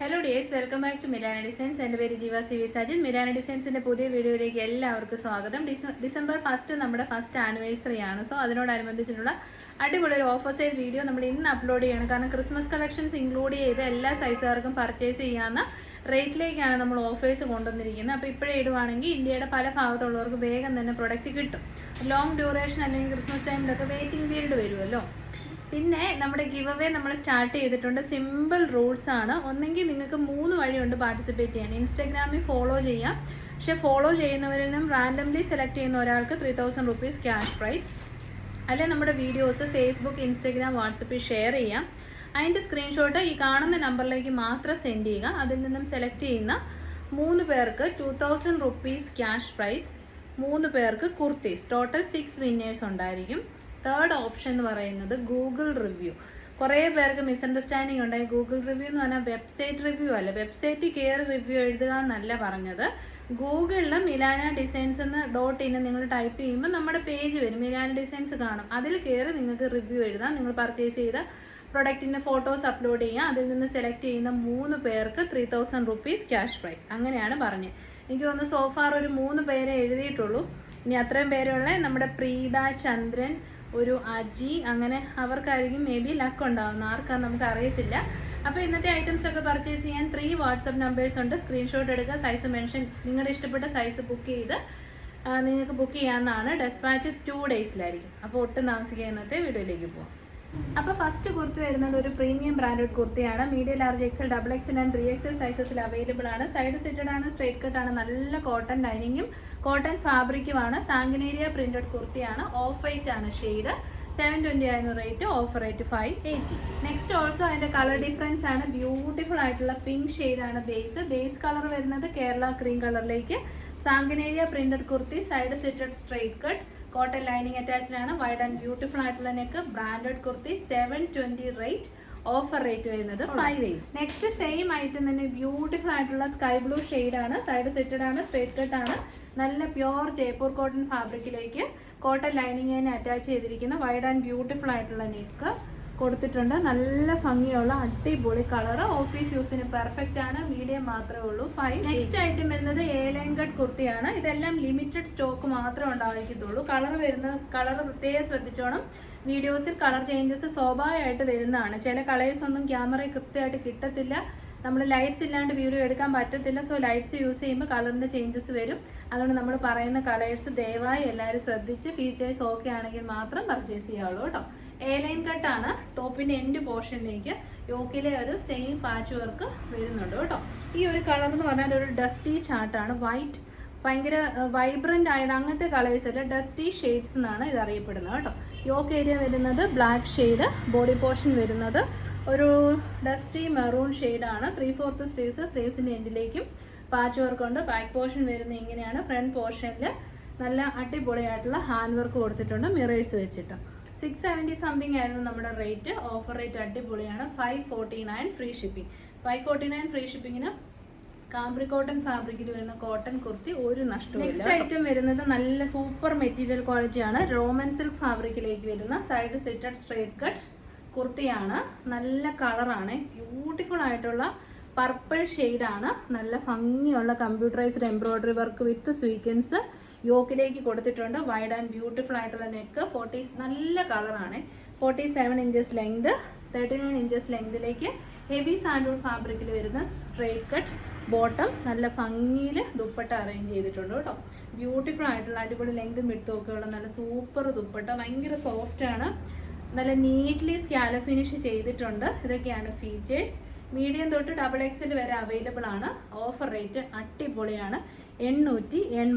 Hello dears, welcome back to Milana designs. എൻ്റെ പേര് Jeeva C V Sajin. Milana ഡിസൈൻസിൻ്റെ പുതിയ വീഡിയോയിലേക്ക് എല്ലാവർക്കും സ്വാഗതം. ഡിസംബർ 1 നമ്മുടെ ഫസ്റ്റ് ആനിവേഴ്സറി ആണ്. സോ അതിനോടനുബന്ധിച്ചിട്ടുള്ള അടിപൊളി ഒരു ഓഫർ സെയിൽ വീഡിയോ നമ്മൾ ഇന്ന് അപ്ലോഡ് ചെയ്യണം. കാരണം ക്രിസ്മസ് കളക്ഷൻസ് ഇൻക്ലൂഡ് ചെയ്ത് എല്ലാ സൈസുകാർക്കും പർച്ചേസ് ചെയ്യാവുന്ന റേറ്റിലേക്കാണ് നമ്മൾ ഓഫേഴ്സ് കൊണ്ടുവന്നിരിക്കുന്നത്. അപ്പോൾ ഇപ്പോഴേ ഇടുവാണെങ്കിൽ ഇന്ത്യയുടെ പല ഭാഗത്തുള്ളവർക്ക് വേഗം തന്നെ പ്രൊഡക്റ്റ് കിട്ടും. ലോങ് ഡ്യൂറേഷൻ അല്ലെങ്കിൽ ക്രിസ്മസ് ടൈമിലൊക്കെ വെയിറ്റിംഗ് പീരീഡ് വരുമല്ലോ. പിന്നെ നമ്മുടെ ഗിവ് അവേ നമ്മൾ സ്റ്റാർട്ട് ചെയ്തിട്ടുണ്ട്. സിമ്പിൾ റൂൾസ് ആണ്. ഒന്നെങ്കിൽ നിങ്ങൾക്ക് 3 വഴിയുണ്ട് പാർട്ടിസിപ്പേറ്റ് ചെയ്യാൻ. ഇൻസ്റ്റാഗ്രാമിൽ ഫോളോ ചെയ്യാം. പക്ഷെ ഫോളോ ചെയ്യുന്നവരിൽ നിന്നും റാൻഡംലി സെലക്ട് ചെയ്യുന്ന ഒരാൾക്ക് 3000 rupees ക്യാഷ് പ്രൈസ്. അല്ലെങ്കിൽ നമ്മുടെ വീഡിയോസ് ഫേസ്ബുക്ക്, ഇൻസ്റ്റാഗ്രാം, വാട്സപ്പിൽ ഷെയർ ചെയ്യാം. അതിൻ്റെ സ്ക്രീൻഷോട്ട് ഈ കാണുന്ന നമ്പറിലേക്ക് മാത്രം സെൻഡ് ചെയ്യുക. അതിൽ നിന്നും സെലക്ട് ചെയ്യുന്ന 3 പേർക്ക് 2000 rupees ക്യാഷ് പ്രൈസ്. 3 പേർക്ക് കുർത്തീസ്. ടോട്ടൽ 6 വിന്നേഴ്സ് ഉണ്ടായിരിക്കും. തേർഡ് ഓപ്ഷൻ എന്ന് പറയുന്നത് ഗൂഗിൾ റിവ്യൂ. കുറേ പേർക്ക് മിസ്അണ്ടർസ്റ്റാൻഡിങ് ഉണ്ടായി. ഗൂഗിൾ റിവ്യൂ എന്ന് പറഞ്ഞാൽ വെബ്സൈറ്റ് റിവ്യൂ അല്ല. വെബ്സൈറ്റിൽ കയറി റിവ്യൂ എഴുതുക എന്നല്ല പറഞ്ഞത്. ഗൂഗിളിൽ മിലാന ഡിസൈൻസ് എന്ന് .in നിങ്ങൾ ടൈപ്പ് ചെയ്യുമ്പോൾ നമ്മുടെ പേജ് വരും. മിലാന ഡിസൈൻസ് കാണും. അതിൽ കയറി നിങ്ങൾക്ക് റിവ്യൂ എഴുതാം. നിങ്ങൾ പർച്ചേസ് ചെയ്ത പ്രൊഡക്റ്റിൻ്റെ ഫോട്ടോസ് അപ്ലോഡ് ചെയ്യുക. അതിൽ നിന്ന് സെലക്ട് ചെയ്യുന്ന 3 പേർക്ക് 3000 rupees ക്യാഷ് പ്രൈസ്. അങ്ങനെയാണ് പറഞ്ഞത്. എനിക്ക് തോന്നുന്നു സോഫാർ ഒരു 3 പേരെ എഴുതിയിട്ടുള്ളൂ. ഇനി അത്രയും പേരുള്ള നമ്മുടെ പ്രീത, ചന്ദ്രൻ, ഒരു അജി, അങ്ങനെ അവർക്കായിരിക്കും മേ ബി ലക്ക് ഉണ്ടാകുന്ന. ആർക്കാന്ന് നമുക്ക് അറിയത്തില്ല. അപ്പോൾ ഇന്നത്തെ ഐറ്റംസ് ഒക്കെ പർച്ചേസ് ചെയ്യാൻ 3 വാട്സപ്പ് നമ്പേഴ്സ് ഉണ്ട്. സ്ക്രീൻഷോട്ട് എടുക്കുക. സൈസ് മെൻഷൻ, നിങ്ങളുടെ ഇഷ്ടപ്പെട്ട സൈസ് ബുക്ക് ചെയ്ത് നിങ്ങൾക്ക് ബുക്ക് ചെയ്യാവുന്നതാണ്. ഡെസ്പാച്ച് 2 daysലായിരിക്കും. അപ്പോൾ ഒട്ടും താമസിക്കുക. ഇന്നത്തെ വീഡിയോയിലേക്ക് പോകാം. അപ്പോൾ ഫസ്റ്റ് കുർത്തി വരുന്നത് ഒരു പ്രീമിയം ബ്രാൻഡഡ് കുർത്തിയാണ്. Medium, large, XL, XXL and 3XL സൈസസിൽ അവൈലബിൾ ആണ്. സൈഡ് സെറ്റഡ് ആണ്, സ്ട്രേറ്റ് കട്ട് ആണ്. നല്ല കോട്ടൺ ലൈനിങ്ങും കോട്ടൺ ഫാബ്രിക്കുമാണ്. സാങ്കനേരിയ പ്രിന്റഡ് കുർത്തിയാണ്. ഓഫ് വൈറ്റ് ആണ് ഷെയ്ഡ്. 720 ആയിരുന്നു rate. Offer rate 580. Next also അതിന്റെ കളർ ഡിഫറൻസ് ആണ്. ബ്യൂട്ടിഫുൾ ആയിട്ടുള്ള പിങ്ക് ഷെയ്ഡാണ് ബേസ് കളർ വരുന്നത്. കേരള ക്രീം കളറിലേക്ക് Sanganeria printed kurti. Side slitted straight cut, cotton lining attached ആണ്. വൈഡ് ആൻഡ് ബ്യൂട്ടിഫുൾ ആയിട്ടുള്ള neck. Branded kurti. 720 rate. Offer rate വരുന്നത് 580. നെക്സ്റ്റ് സെയിം ഐറ്റം തന്നെ ബ്യൂട്ടിഫുൾ ആയിട്ടുള്ള സ്കൈ ബ്ലൂ ആണ്. സൈഡ് സെറ്റഡ് ആണ്, സ്ട്രേറ്റ് കട്ട് ആണ്. നല്ല പ്യോർ ജയ്പൂർ കോട്ടൺ ഫാബ്രിക്കിലേക്ക് കോട്ടൺ ലൈനിങ് തന്നെ അറ്റാച്ച് ചെയ്തിരിക്കുന്ന വൈഡ് ആൻഡ് ബ്യൂട്ടിഫുൾ ആയിട്ടുള്ള നെക്ക് കൊടുത്തിട്ടുണ്ട്. നല്ല ഭംഗിയുള്ള അടിപൊളി കളർ. ഓഫീസ് യൂസിന് പെർഫെക്റ്റ് ആണ്. മീഡിയം മാത്രമേ ഉള്ളൂ. 5. നെക്സ്റ്റ് ഐറ്റം വരുന്നത് എ-ലൈൻ കട്ട് കുർത്തിയാണ്. ഇതെല്ലാം ലിമിറ്റഡ് സ്റ്റോക്ക് മാത്രമേ ഉണ്ടായിരിക്കത്തുള്ളൂ. കളർ പ്രത്യേകം ശ്രദ്ധിച്ചോണം. വീഡിയോസിൽ കളർ ചേഞ്ചസ് സ്വാഭാവികമായിട്ട് വരുന്നതാണ്. ചില കളേഴ്സ് ഒന്നും ക്യാമറയിൽ കൃത്യമായിട്ട് കിട്ടത്തില്ല. നമ്മൾ ലൈറ്റ്സ് ഇല്ലാണ്ട് വീഡിയോ എടുക്കാൻ പറ്റത്തില്ല. സോ ലൈറ്റ്സ് യൂസ് ചെയ്യുമ്പോൾ കളറിൻ്റെ ചേഞ്ചസ് വരും. അതുകൊണ്ട് നമ്മൾ പറയുന്ന കളേഴ്സ് ദയവായി എല്ലാവരും ശ്രദ്ധിച്ച് ഫീച്ചേഴ്സ് ഓക്കെ ആണെങ്കിൽ മാത്രം പർച്ചേസ് ചെയ്യാവുള്ളൂ കേട്ടോ. എ-ലൈൻ കട്ടാണ്. ടോപ്പിൻ്റെ എൻഡ് പോർഷനിലേക്ക് യോക്കിലെ ഒരു സെയിം പാച്ച് വർക്ക് വരുന്നുണ്ട് കേട്ടോ. ഈ ഒരു കളർ എന്ന് പറഞ്ഞാൽ ഒരു ഡസ്റ്റി ചാർട്ടാണ്. വൈറ്റ്, ഭയങ്കര വൈബ്രൻ്റ് ആയിട്ട് അങ്ങനത്തെ കളേഴ്സ് അല്ല, ഡസ്റ്റി ഷെയ്ഡ്സ് എന്നാണ് ഇത് അറിയപ്പെടുന്നത് കേട്ടോ. യോക്ക് ഏരിയ വരുന്നത് ബ്ലാക്ക് ഷെയ്ഡ്. ബോഡി പോർഷൻ വരുന്നത് ഒരു ഡസ്റ്റി മെറൂൺ ഷെയ്ഡാണ്. 3/4 സ്ലീവ്സിൻ്റെ എൻഡിലേക്കും പാച്ച് വർക്ക് ഉണ്ട്. ബാക്ക് പോർഷൻ വരുന്നത് ഇങ്ങനെയാണ്. ഫ്രണ്ട് പോർഷനിൽ നല്ല അടിപൊളിയായിട്ടുള്ള ഹാൻഡ് വർക്ക് കൊടുത്തിട്ടുണ്ട് മിറേഴ്സ് വെച്ചിട്ട്. 670 സംതിങ് ആയിരുന്നു നമ്മുടെ റേറ്റ്. ഓഫർ റേറ്റ് അടിപൊളിയാണ്. 549 ഫ്രീ ഷിപ്പിംഗ്. 549 ഫ്രീ ഷിപ്പിങ്ങിന് കാംബ്രി കോട്ടൺ ഫാബ്രിക്കിൽ വരുന്ന കോട്ടൺ കുർത്തി ഒരു നഷ്ടവും. നെക്സ്റ്റ് ഐറ്റം വരുന്നത് നല്ല സൂപ്പർ മെറ്റീരിയൽ ക്വാളിറ്റിയാണ്. റോമൻ സിൽക്ക് ഫാബ്രിക്കിലേക്ക് വരുന്ന സൈഡ് സെറ്റഡ് സ്ട്രേറ്റ് കട്ട് കുർത്തിയാണ്. നല്ല കളറാണ്. ബ്യൂട്ടിഫുൾ ആയിട്ടുള്ള പർപ്പിൾ ഷെയ്ഡാണ്. നല്ല ഭംഗിയുള്ള computerised embroidery work with sequins യോക്കിലേക്ക് കൊടുത്തിട്ടുണ്ട്. വൈഡ് ആൻഡ് ബ്യൂട്ടിഫുൾ ആയിട്ടുള്ള നെക്ക്. നല്ല കളറാണ്. 47 inches ലെങ്ത്, 39 inches ലെങ്തിലേക്ക് ഹെവി സാൻഡൂൺ ഫാബ്രിക്കിൽ വരുന്ന സ്ട്രേറ്റ് കട്ട് ബോട്ടം. നല്ല ഭംഗിയിൽ ദുപ്പട്ട അറേഞ്ച് ചെയ്തിട്ടുണ്ട് കേട്ടോ. ബ്യൂട്ടിഫുൾ ആയിട്ടുള്ള അടിപൊളി ലെങ്തും വിട്ടുമൊക്കെയുള്ള നല്ല സൂപ്പർ ദുപ്പട്ട. ഭയങ്കര സോഫ്റ്റ് ആണ്. നല്ല നീറ്റ്ലി സ്കാല ഫിനിഷ് ചെയ്തിട്ടുണ്ട്. ഇതൊക്കെയാണ് ഫീച്ചേഴ്സ്. മീഡിയം തൊട്ട് XXL വരെ അവൈലബിൾ ആണ്. ഓഫർ റേറ്റ് അടിപൊളിയാണ്. 880.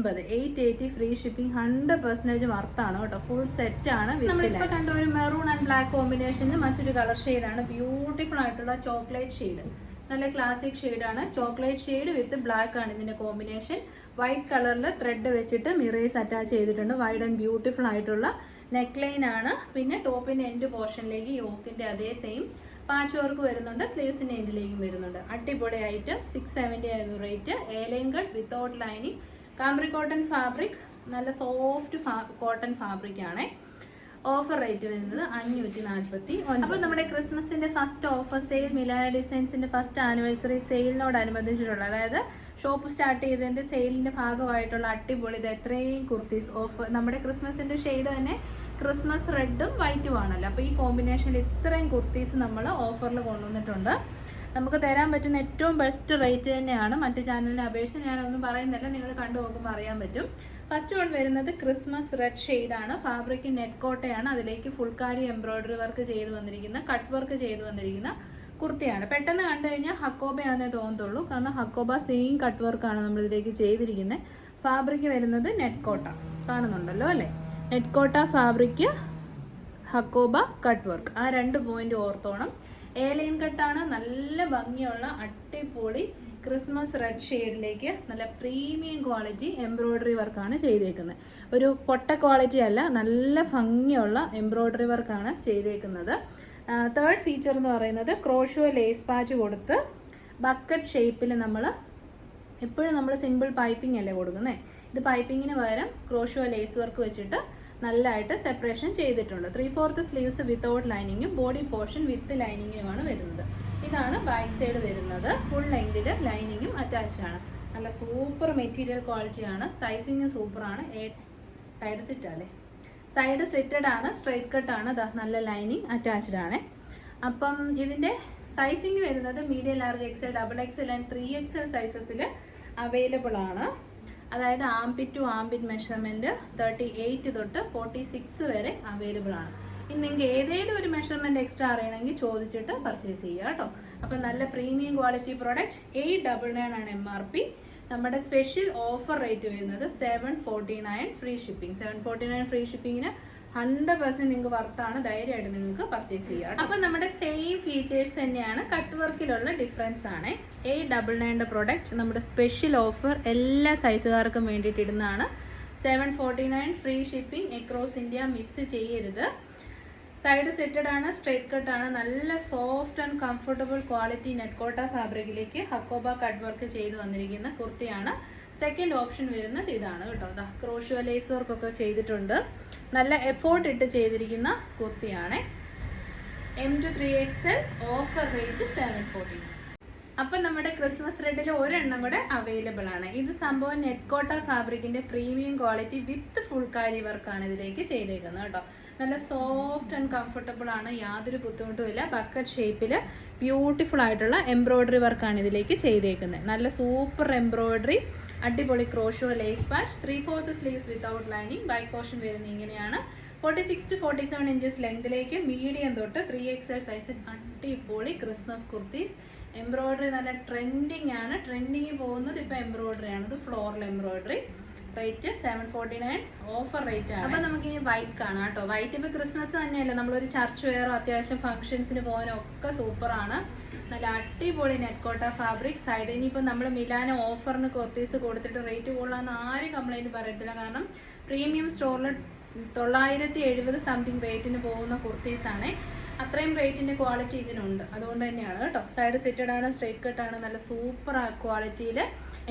880 ഫ്രീ ഷിപ്പിംഗ്. 100% വർത്താണ് കേട്ടോ. ഫുൾ സെറ്റ് ആണ്. നമ്മളിപ്പോൾ കണ്ട ഒരു മെറൂൺ ആൻഡ് ബ്ലാക്ക് കോമ്പിനേഷനിൽ മറ്റൊരു കളർ ഷെയ്ഡാണ്. ബ്യൂട്ടിഫുൾ ആയിട്ടുള്ള ചോക്ലേറ്റ് ഷെയ്ഡ്. നല്ല ക്ലാസിക് ഷെയ്ഡാണ്. ചോക്ലേറ്റ് ഷെയ്ഡ് വിത്ത് ബ്ലാക്ക് ആണ് ഇതിന്റെ കോമ്പിനേഷൻ. വൈറ്റ് കളറിൽ ത്രെഡ് വെച്ചിട്ട് മിറേഴ്സ് അറ്റാച്ച് ചെയ്തിട്ടുണ്ട്. വൈഡ് ആൻഡ് ബ്യൂട്ടിഫുൾ ആയിട്ടുള്ള നെക്ക് ലൈൻ ആണ്. പിന്നെ ടോപ്പിന്റെ എൻഡ് പോർഷനിലേക്ക് യോക്കിന്റെ അതേ സെയിം പാച്ച് വർക്ക് വരുന്നുണ്ട്. സ്ലീവ്സിന്റെ എൻഡിലേക്കും വരുന്നുണ്ട്. അടിപൊളിയായിട്ട് 670 ആയിരുന്നു rate. A line cut without lining. Cambric cotton fabric. നല്ല സോഫ്റ്റ് കോട്ടൺ ഫാബ്രിക് ആണ്. ഓഫർ റേറ്റ് വരുന്നത് 549. അപ്പോൾ നമ്മുടെ ക്രിസ്മസിന്റെ ഫസ്റ്റ് ഓഫർ സെയിൽ മിലാന ഡിസൈൻസിന്റെ ഫസ്റ്റ് ആനിവേഴ്സറി സെയിലിനോടനുബന്ധിച്ചിട്ടുള്ള, അതായത് ഷോപ്പ് സ്റ്റാർട്ട് ചെയ്തതിന്റെ സെയിലിന്റെ ഭാഗമായിട്ടുള്ള അടിപൊളി ഇത് എത്രയും കുർത്തീസ് ഓഫർ. നമ്മുടെ ക്രിസ്മസിന്റെ ഷെയ്ഡ് തന്നെ ക്രിസ്മസ് റെഡും വൈറ്റും ആണല്ലോ, അപ്പോൾ ഈ കോമ്പിനേഷനിൽ ഇത്രയും കുർത്തീസ് നമ്മൾ ഓഫറിൽ കൊണ്ടുവന്നിട്ടുണ്ട്. നമുക്ക് തരാൻ പറ്റുന്ന ഏറ്റവും ബെസ്റ്റ് റേറ്റ് തന്നെയാണ്. മറ്റു ചാനലിനെ അപേക്ഷിച്ച് ഞാനൊന്നും പറയുന്നില്ല, നിങ്ങൾ കണ്ടു നോക്കുമ്പോൾ അറിയാൻ പറ്റും. ഫസ്റ്റ് വൺ വരുന്നത് ക്രിസ്മസ് റെഡ് ഷെയ്ഡാണ്. ഫാബ്രിക് നെറ്റ് കോട്ടയാണ്. അതിലേക്ക് ഫുൾക്കാരി എംബ്രോയിഡറി വർക്ക് ചെയ്ത് വന്നിരിക്കുന്ന, കട്ട് വർക്ക് ചെയ്ത് വന്നിരിക്കുന്ന കുർത്തിയാണ്. പെട്ടെന്ന് കണ്ടു കഴിഞ്ഞാൽ ഹക്കോബയാണെന്നേ തോന്നത്തുള്ളൂ, കാരണം ഹക്കോബ സെയിം കട്ട് വർക്കാണ് നമ്മൾ ഇതിലേക്ക് ചെയ്തിരിക്കുന്നത്. ഫാബ്രിക് വരുന്നത് നെറ്റ് കോട്ട, കാണുന്നുണ്ടല്ലോ അല്ലേ? നെറ്റ് കോട്ട ഫാബ്രിക്, ഹക്കോബ കട്ട് വർക്ക്, ആ 2 പോയിന്റ് ഓർത്തോണം. എ ലൈൻ കട്ടാണ്. നല്ല ഭംഗിയുള്ള അടിപൊളി ക്രിസ്മസ് റെഡ് ഷെയ്ഡിലേക്ക് നല്ല പ്രീമിയം ക്വാളിറ്റി എംബ്രോയിഡറി വർക്കാണ് ചെയ്തേക്കുന്നത്. ഒരു പൊട്ട ക്വാളിറ്റി അല്ല, നല്ല ഭംഗിയുള്ള എംബ്രോയിഡറി വർക്കാണ് ചെയ്തേക്കുന്നത്. തേർഡ് ഫീച്ചർ എന്ന് പറയുന്നത് ക്രോഷോ ലേസ് പാച്ച് കൊടുത്ത് ബക്കറ്റ് ഷേപ്പിൽ എപ്പോഴും നമ്മൾ സിമ്പിൾ പൈപ്പിംഗ് അല്ലേ കൊടുക്കുന്നത്. ഇത് പൈപ്പിങ്ങിന് പകരം ക്രോഷോ ലേസ് വർക്ക് വെച്ചിട്ട് നല്ലതായിട്ട് സെപ്പറേഷൻ ചെയ്തിട്ടുണ്ട്. 3/4 സ്ലീവ്സ് വിത്തൗട്ട് ലൈനിങ്ങും ബോഡി പോർഷൻ വിത്ത് ലൈനിങ്ങുമാണ് വരുന്നത്. ഇതാണ് ബാക്ക് സൈഡ് വരുന്നത്. ഫുൾ ലെങ്തിൽ ലൈനിങ്ങും അറ്റാച്ച്ഡ് ആണ്. നല്ല സൂപ്പർ മെറ്റീരിയൽ ക്വാളിറ്റിയാണ്. സൈസിങ് സൂപ്പറാണ്. സൈഡ് സിറ്റ് അല്ലേ, സൈഡ് സിറ്റഡ് ആണ്. സ്ട്രൈറ്റ് കട്ട് ആണ്. നല്ല ലൈനിങ് അറ്റാച്ച്ഡ് ആണ്. അപ്പം ഇതിൻ്റെ സൈസിങ് വരുന്നത് medium, large, XL, XXL and 3XL സൈസസിൽ അവൈലബിൾ ആണ്. അതായത് ആംപിറ്റ് ടു ആംപിറ്റ് മെഷർമെൻറ്റ് 38 തൊട്ട് 46 വരെ അവൈലബിൾ ആണ്. ഇനി നിങ്ങൾക്ക് ഏതെങ്കിലും ഒരു മെഷർമെൻറ്റ് എക്സ്ട്രാ അറിയണമെങ്കിൽ ചോദിച്ചിട്ട് പർച്ചേസ് ചെയ്യുക കേട്ടോ. അപ്പം നല്ല പ്രീമിയം ക്വാളിറ്റി പ്രോഡക്റ്റ്. 899 ആണ് MRP. നമ്മുടെ സ്പെഷ്യൽ ഓഫർ റേറ്റ് വരുന്നത് 749 ഫ്രീ ഷിപ്പിംഗ്. 749 ഫ്രീ ഷിപ്പിങ്ങിന് 100% നിങ്ങൾക്ക് വർത്താണ്. ധൈര്യമായിട്ട് നിങ്ങൾക്ക് പർച്ചേസ് ചെയ്യാം. അപ്പം നമ്മുടെ സെയിം ഫീച്ചേഴ്സ് തന്നെയാണ്, കട്ട് വർക്കിലുള്ള ഡിഫറൻസ് ആണ്. 899 പ്രോഡക്റ്റ് നമ്മുടെ സ്പെഷ്യൽ ഓഫർ എല്ലാ സൈസുകാർക്കും വേണ്ടിയിട്ട് ഇടുന്നതാണ്. 749 free shipping across India. Miss ചെയ്യരുത്. സൈഡ് സെറ്റഡ് ആണ്. സ്ട്രൈറ്റ് കട്ട് ആണ്. നല്ല soft and comfortable quality net കോട്ട ഫാബ്രിക്കിലേക്ക് ഹക്കോബ കട്ട് വർക്ക് ചെയ്ത് വന്നിരിക്കുന്ന കുർത്തിയാണ്. സെക്കൻഡ് ഓപ്ഷൻ വരുന്നത് ഇതാണ് കേട്ടോ. ക്രോഷോ ലേസ് വർക്ക് ഒക്കെ ചെയ്തിട്ടുണ്ട്. നല്ല എഫോർട്ട് ഇട്ട് ചെയ്തിരിക്കുന്ന കുർത്തിയാണ്. M to 3XL offer rate 749. അപ്പം നമ്മുടെ ക്രിസ്മസ് റെഡിൽ ഒരെണ്ണം കൂടെ അവൈലബിൾ ആണ്. ഇത് സംഭവം നെറ്റ് കോട്ട ഫാബ്രിക്കിന്റെ പ്രീമിയം ക്വാളിറ്റി വിത്ത് ഫുൾ കാരി വർക്കാണ് ഇതിലേക്ക് ചെയ്തേക്കുന്നത് കേട്ടോ. നല്ല സോഫ്റ്റ് ആൻഡ് കംഫർട്ടബിൾ ആണ്. യാതൊരു ബുദ്ധിമുട്ടുമില്ല. ബക്കറ്റ് ഷേപ്പിൽ ബ്യൂട്ടിഫുൾ ആയിട്ടുള്ള എംബ്രോയിഡറി വർക്കാണ് ഇതിലേക്ക് ചെയ്തേക്കുന്നത്. നല്ല സൂപ്പർ എംബ്രോയിഡറി, അടിപൊളി crochet lace patch, 3/4 sleeves without lining. Back portion വരുന്നത് ഇങ്ങനെയാണ്. 46 to 47 ഇഞ്ചസ് ലെങ്തിലേക്ക് മീഡിയം തൊട്ട് 3XL സൈസിൽ അടിപൊളി ക്രിസ്മസ് കുർത്തീസ്. എംബ്രോയിഡറി നല്ല ട്രെൻഡിങ് ആണ്. ട്രെൻഡിങ് പോകുന്നത് ഇപ്പം എംബ്രോയിഡറി ആണ്. ഇത് floral embroidery. Rate 749 offer rate ആണ്. അപ്പം നമുക്ക് ഇനി വൈറ്റ് കാണാം കേട്ടോ. വൈറ്റ് ഇപ്പോൾ ക്രിസ്മസ് തന്നെയല്ല, നമ്മളൊരു ചർച്ച് വെയറോ അത്യാവശ്യം ഫംഗ്ഷൻസിന് പോകാനോ ഒക്കെ സൂപ്പറാണ്. നല്ല അടിപൊളി നെറ്റ് കോട്ട ഫാബ്രിക്. സൈഡ് ഇനിയിപ്പോൾ നമ്മൾ മിലാന ഓഫറിന് കുർത്തീസ് കൊടുത്തിട്ട് റേറ്റ് കൂടുതലാണെന്ന് ആരും കംപ്ലൈൻറ്റ് പറയത്തില്ല. കാരണം പ്രീമിയം സ്റ്റോറിൽ 970 സംതിങ് റേറ്റിന് പോകുന്ന കുർത്തീസാണ്. അത്രയും റേറ്റിന്റെ ക്വാളിറ്റി ഇതിനുണ്ട്. അതുകൊണ്ട് തന്നെയാണ് കേട്ടോ. സൈഡ് സെറ്റഡ് ആണ്. സ്ട്രൈറ്റ് കട്ട് ആണ്. നല്ല സൂപ്പർ ക്വാളിറ്റിയിൽ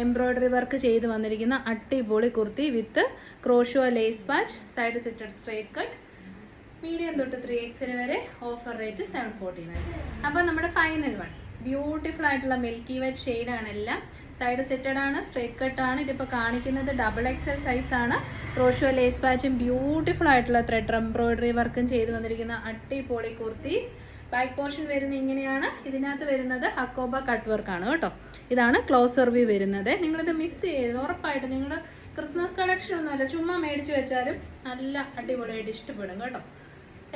എംബ്രോയിഡറി വർക്ക് ചെയ്ത് വന്നിരിക്കുന്ന അടിപൊളി കുർത്തി വിത്ത് crochet lace patch. Side സെറ്റഡ് straight cut. Medium തൊട്ട് 3XL വരെ. Offer rate 749. അപ്പം നമ്മുടെ ഫൈനൽ വൺ ബ്യൂട്ടിഫുൾ ആയിട്ടുള്ള മിൽക്കി വൈറ്റ് ഷെയ്ഡാണ് എല്ലാം. സൈഡ് സെറ്റഡ് ആണ്. സ്ട്രൈറ്റ് കട്ട് ആണ്. ഇതിപ്പോൾ കാണിക്കുന്നത് XXL സൈസാണ്. ക്രോഷോ ലേസ് പാച്ചും ബ്യൂട്ടിഫുൾ ആയിട്ടുള്ള ത്രെഡ് എംബ്രോയിഡറി വർക്കും ചെയ്ത് വന്നിരിക്കുന്ന അടിപൊളി കുർത്തീസ്. ബാക്ക് പോർഷൻ വരുന്നത് ഇങ്ങനെയാണ്. ഇതിനകത്ത് വരുന്നത് ഹക്കോബ കട്ട് വർക്കാണ് കേട്ടോ. ഇതാണ് ക്ലോസർ വ്യൂ വരുന്നത്. നിങ്ങളിത് മിസ് ചെയ്ത് ഉറപ്പായിട്ട് നിങ്ങൾ ക്രിസ്മസ് കളക്ഷൻ ഒന്നുമല്ല, ചുമ്മാ മേടിച്ച് വെച്ചാലും നല്ല അടിപൊളിയായിട്ട് ഇഷ്ടപ്പെടും കേട്ടോ.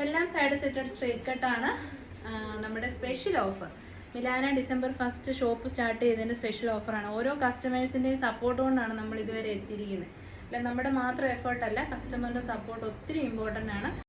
എല്ലാം സൈഡ് സെറ്റഡ് സ്ട്രൈറ്റ് കട്ടാണ്. നമ്മുടെ special offer Milana December 1 shop start ചെയ്തതിൻ്റെ സ്പെഷ്യൽ ഓഫറാണ്. ഓരോ കസ്റ്റമേഴ്സിൻ്റെയും സപ്പോർട്ട് കൊണ്ടാണ് നമ്മൾ ഇതുവരെ എത്തിയിരിക്കുന്നത്. അല്ല നമ്മുടെ മാത്രം എഫേർട്ടല്ല, കസ്റ്റമറിൻ്റെ സപ്പോർട്ട് ഒത്തിരി ഇമ്പോർട്ടൻ്റ് ആണ്.